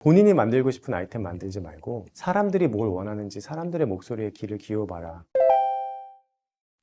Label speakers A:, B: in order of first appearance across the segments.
A: 본인이 만들고 싶은 아이템 만들지 말고 사람들이 뭘 원하는지 사람들의 목소리에 귀를 기울여봐라.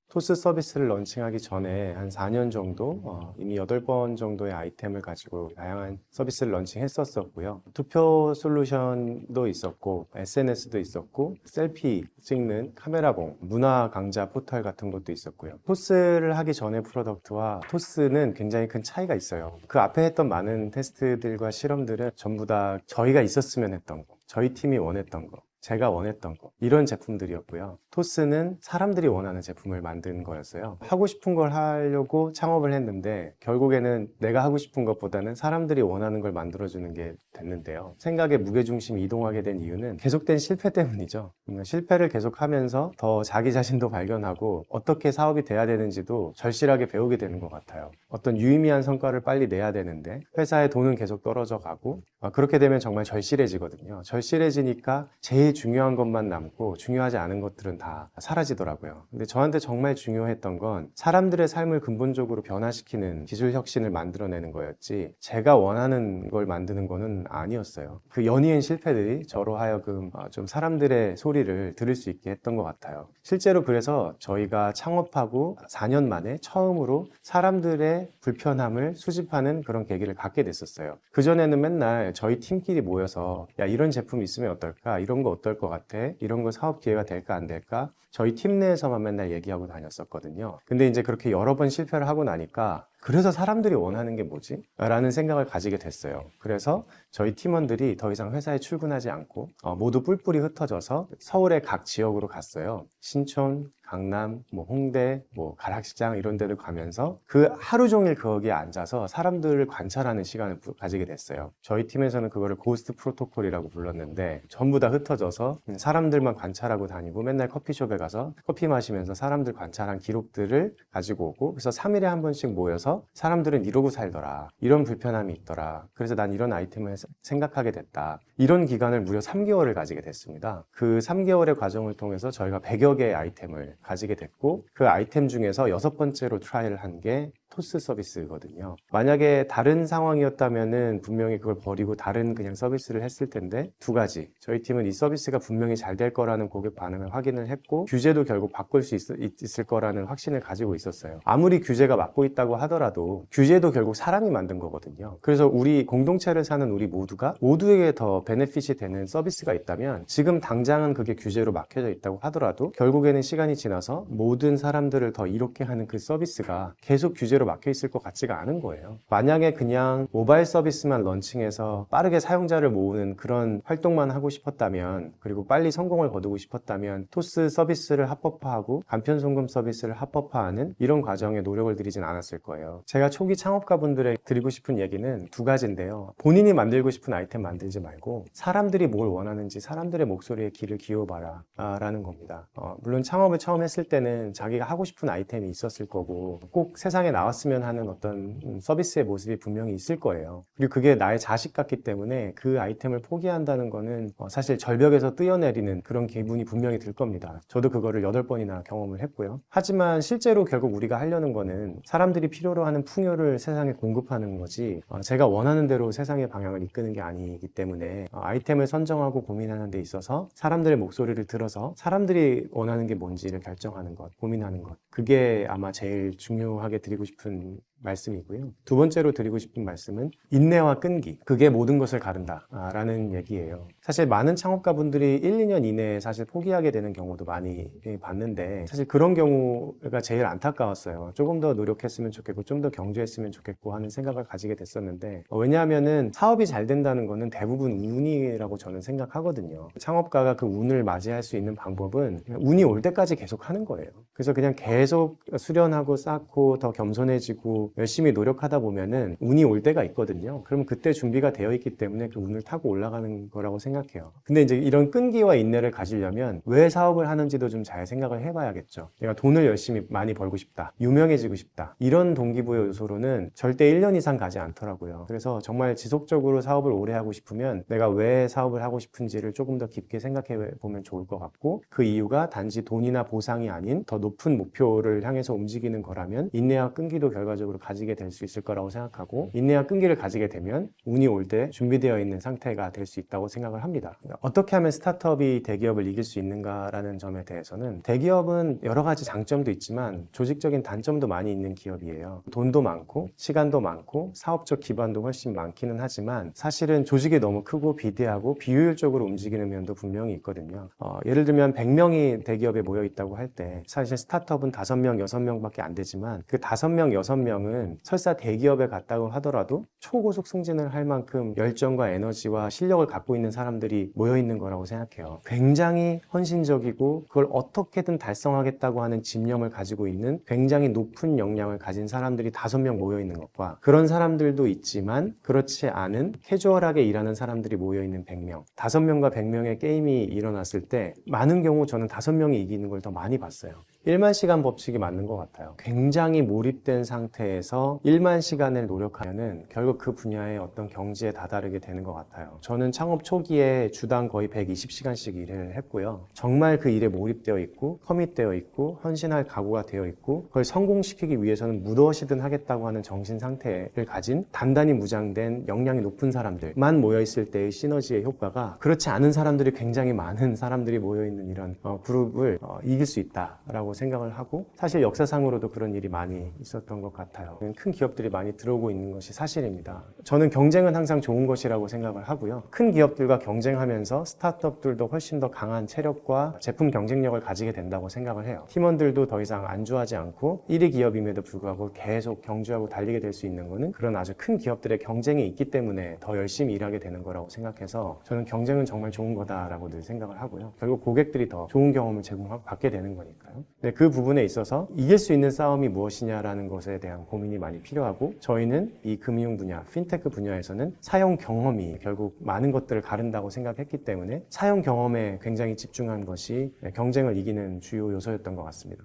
A: 토스 서비스를 런칭하기 전에 한 4년 정도 이미 8번 정도의 아이템을 가지고 다양한 서비스를 런칭했었고요. 투표 솔루션도 있었고 SNS도 있었고 셀피 찍는 카메라봉, 문화 강좌 포털 같은 것도 있었고요. 토스를 하기 전의 프로덕트와 토스는 굉장히 큰 차이가 있어요. 그 앞에 했던 많은 테스트들과 실험들은 전부 다 저희가 있었으면 했던 거, 저희 팀이 원했던 거, 제가 원했던 거, 이런 제품들이었고요. 토스는 사람들이 원하는 제품을 만든 거였어요. 하고 싶은 걸 하려고 창업을 했는데 결국에는 내가 하고 싶은 것보다는 사람들이 원하는 걸 만들어주는 게 됐는데요. 생각의 무게중심이 이동하게 된 이유는 계속된 실패 때문이죠. 실패를 계속하면서 더 자기 자신도 발견하고 어떻게 사업이 돼야 되는지도 절실하게 배우게 되는 것 같아요. 어떤 유의미한 성과를 빨리 내야 되는데 회사의 돈은 계속 떨어져 가고 그렇게 되면 정말 절실해지거든요. 절실해지니까 제일 중요한 것만 남고 중요하지 않은 것들은 다 사라지더라고요. 근데 저한테 정말 중요했던 건 사람들의 삶을 근본적으로 변화시키는 기술 혁신을 만들어내는 거였지 제가 원하는 걸 만드는 거는 아니었어요. 그 연이은 실패들이 저로 하여금 좀 사람들의 소리를 들을 수 있게 했던 것 같아요. 실제로 그래서 저희가 창업하고 4년 만에 처음으로 사람들의 불편함을 수집하는 그런 계기를 갖게 됐었어요. 그전에는 맨날 저희 팀끼리 모여서 야 이런 제품 있으면 어떨까? 이런 거 어떨 것 같아? 이런 거 사업 기회가 될까 안 될까? 저희 팀 내에서만 맨날 얘기하고 다녔었거든요. 근데 이제 그렇게 여러 번 실패를 하고 나니까 그래서 사람들이 원하는 게 뭐지? 라는 생각을 가지게 됐어요. 그래서 저희 팀원들이 더 이상 회사에 출근하지 않고 모두 뿔뿔이 흩어져서 서울의 각 지역으로 갔어요. 신촌, 강남, 홍대, 가락시장 이런 데를 가면서 그 하루 종일 거기에 앉아서 사람들을 관찰하는 시간을 가지게 됐어요. 저희 팀에서는 그거를 고스트 프로토콜이라고 불렀는데 전부 다 흩어져서 사람들만 관찰하고 다니고 맨날 커피숍에 가서 커피 마시면서 사람들 관찰한 기록들을 가지고 오고 그래서 3일에 한 번씩 모여서 사람들은 이러고 살더라. 이런 불편함이 있더라. 그래서 난 이런 아이템을 생각하게 됐다. 이런 기간을 무려 3개월을 가지게 됐습니다. 그 3개월의 과정을 통해서 저희가 100여 개의 아이템을 가지게 됐고 그 아이템 중에서 6번째로 트라이를 한 게 토스 서비스거든요. 만약에 다른 상황이었다면은 분명히 그걸 버리고 다른 그냥 서비스를 했을 텐데 두 가지. 저희 팀은 이 서비스가 분명히 잘 될 거라는 고객 반응을 확인을 했고 규제도 결국 바꿀 수 있을 거라는 확신을 가지고 있었어요. 아무리 규제가 막고 있다고 하더라도 규제도 결국 사람이 만든 거거든요. 그래서 우리 공동체를 사는 우리 모두에게 더 베네핏이 되는 서비스가 있다면 지금 당장은 그게 규제로 막혀져 있다고 하더라도 결국에는 시간이 지나서 모든 사람들을 더 이롭게 하는 그 서비스가 계속 규제로 막혀 있을 것 같지가 않은 거예요. 만약에 그냥 모바일 서비스만 런칭해서 빠르게 사용자를 모으는 그런 활동만 하고 싶었다면 그리고 빨리 성공을 거두고 싶었다면 토스 서비스를 합법화하고 간편송금 서비스를 합법화하는 이런 과정에 노력을 들이진 않았을 거예요. 제가 초기 창업가분들에게 드리고 싶은 얘기는 두 가지인데요. 본인이 만들고 싶은 아이템 만들지 말고 사람들이 뭘 원하는지 사람들의 목소리에 귀를 기울여봐라 라는 겁니다. 물론 창업을 처음 했을 때는 자기가 하고 싶은 아이템이 있었을 거고 꼭 세상에 나왔으면 하는 어떤 서비스의 모습이 분명히 있을 거예요. 그리고 그게 나의 자식 같기 때문에 그 아이템을 포기한다는 거는 사실 절벽에서 뛰어내리는 그런 기분이 분명히 들 겁니다. 저도 그거를 8번이나 경험을 했고요. 하지만 실제로 결국 우리가 하려는 거는 사람들이 필요로 하는 풍요를 세상에 공급하는 거지 제가 원하는 대로 세상의 방향을 이끄는 게 아니기 때문에 아이템을 선정하고 고민하는 데 있어서 사람들의 목소리를 들어서 사람들이 원하는 게 뭔지를 결정하는 것, 고민하는 것 그게 아마 제일 중요하게 드리고 싶은 말씀이고요. 두 번째로 드리고 싶은 말씀은 인내와 끈기 그게 모든 것을 가른다 라는 얘기예요. 사실 많은 창업가분들이 1, 2년 이내에 사실 포기하게 되는 경우도 많이 봤는데 사실 그런 경우가 제일 안타까웠어요. 조금 더 노력했으면 좋겠고 좀 더 경주했으면 좋겠고 하는 생각을 가지게 됐었는데 왜냐하면은 사업이 잘 된다는 거는 대부분 운이라고 저는 생각하거든요. 창업가가 그 운을 맞이할 수 있는 방법은 운이 올 때까지 계속 하는 거예요. 그래서 그냥 계속 수련하고 쌓고 더 겸손해지고 열심히 노력하다 보면은 운이 올 때가 있거든요. 그러면 그때 준비가 되어 있기 때문에 그 운을 타고 올라가는 거라고 생각해요. 근데 이제 이런 끈기와 인내를 가지려면 왜 사업을 하는지도 좀 잘 생각을 해봐야겠죠. 내가 돈을 열심히 많이 벌고 싶다. 유명해지고 싶다. 이런 동기부여 요소로는 절대 1년 이상 가지 않더라고요. 그래서 정말 지속적으로 사업을 오래 하고 싶으면 내가 왜 사업을 하고 싶은지를 조금 더 깊게 생각해 보면 좋을 것 같고 그 이유가 단지 돈이나 보상이 아닌 더 높은 목표를 향해서 움직이는 거라면 인내와 끈기도 결과적으로 기업으로 가지게 될 수 있을 거라고 생각하고, 인내와 끈기를 가지게 되면 운이 올 때 준비되어 있는 상태가 될 수 있다고 생각을 합니다. 어떻게 하면 스타트업이 대기업을 이길 수 있는가라는 점에 대해서는, 대기업은 여러 가지 장점도 있지만 조직적인 단점도 많이 있는 기업이에요. 돈도 많고 시간도 많고 사업적 기반도 훨씬 많기는 하지만 사실은 조직이 너무 크고 비대하고 비효율적으로 움직이는 면도 분명히 있거든요. 예를 들면 100명이 대기업에 모여 있다고 할 때 사실 스타트업은 5명, 6명밖에 안 되지만 그 5명, 6명은 설사 대기업에 갔다고 하더라도 초고속 승진을 할 만큼 열정과 에너지와 실력을 갖고 있는 사람들이 모여 있는 거라고 생각해요. 굉장히 헌신적이고 그걸 어떻게든 달성하겠다고 하는 집념을 가지고 있는 굉장히 높은 역량을 가진 사람들이 5명 모여 있는 것과, 그런 사람들도 있지만 그렇지 않은 캐주얼하게 일하는 사람들이 모여 있는 100명, 5명과 100명의 게임이 일어났을 때 많은 경우 저는 5명이 이기는 걸 더 많이 봤어요. 1만 시간 법칙이 맞는 것 같아요. 굉장히 몰입된 상태에서 1만 시간을 노력하면은 결국 그 분야의 어떤 경지에 다다르게 되는 것 같아요. 저는 창업 초기에 주당 거의 120시간씩 일을 했고요. 정말 그 일에 몰입되어 있고 커밋되어 있고 헌신할 각오가 되어 있고 그걸 성공시키기 위해서는 무엇이든 하겠다고 하는 정신 상태를 가진 단단히 무장된 역량이 높은 사람들만 모여있을 때의 시너지의 효과가, 그렇지 않은 사람들이 굉장히 많은 사람들이 모여있는 이런 그룹을 이길 수 있다라고 생각을 하고, 사실 역사상으로도 그런 일이 많이 있었던 것 같아요. 큰 기업들이 많이 들어오고 있는 것이 사실입니다. 저는 경쟁은 항상 좋은 것이라고 생각을 하고요. 큰 기업들과 경쟁하면서 스타트업들도 훨씬 더 강한 체력과 제품 경쟁력을 가지게 된다고 생각을 해요. 팀원들도 더 이상 안주하지 않고 1위 기업임에도 불구하고 계속 경주하고 달리게 될 수 있는 거는 그런 아주 큰 기업들의 경쟁이 있기 때문에 더 열심히 일하게 되는 거라고 생각해서, 저는 경쟁은 정말 좋은 거다라고 늘 생각을 하고요. 결국 고객들이 더 좋은 경험을 제공하고 받게 되는 거니까요. 그 부분에 있어서 이길 수 있는 싸움이 무엇이냐라는 것에 대한 고민이 많이 필요하고, 저희는 이 금융 분야, 핀테크 분야에서는 사용 경험이 결국 많은 것들을 가른다고 생각했기 때문에 사용 경험에 굉장히 집중한 것이 경쟁을 이기는 주요 요소였던 것 같습니다.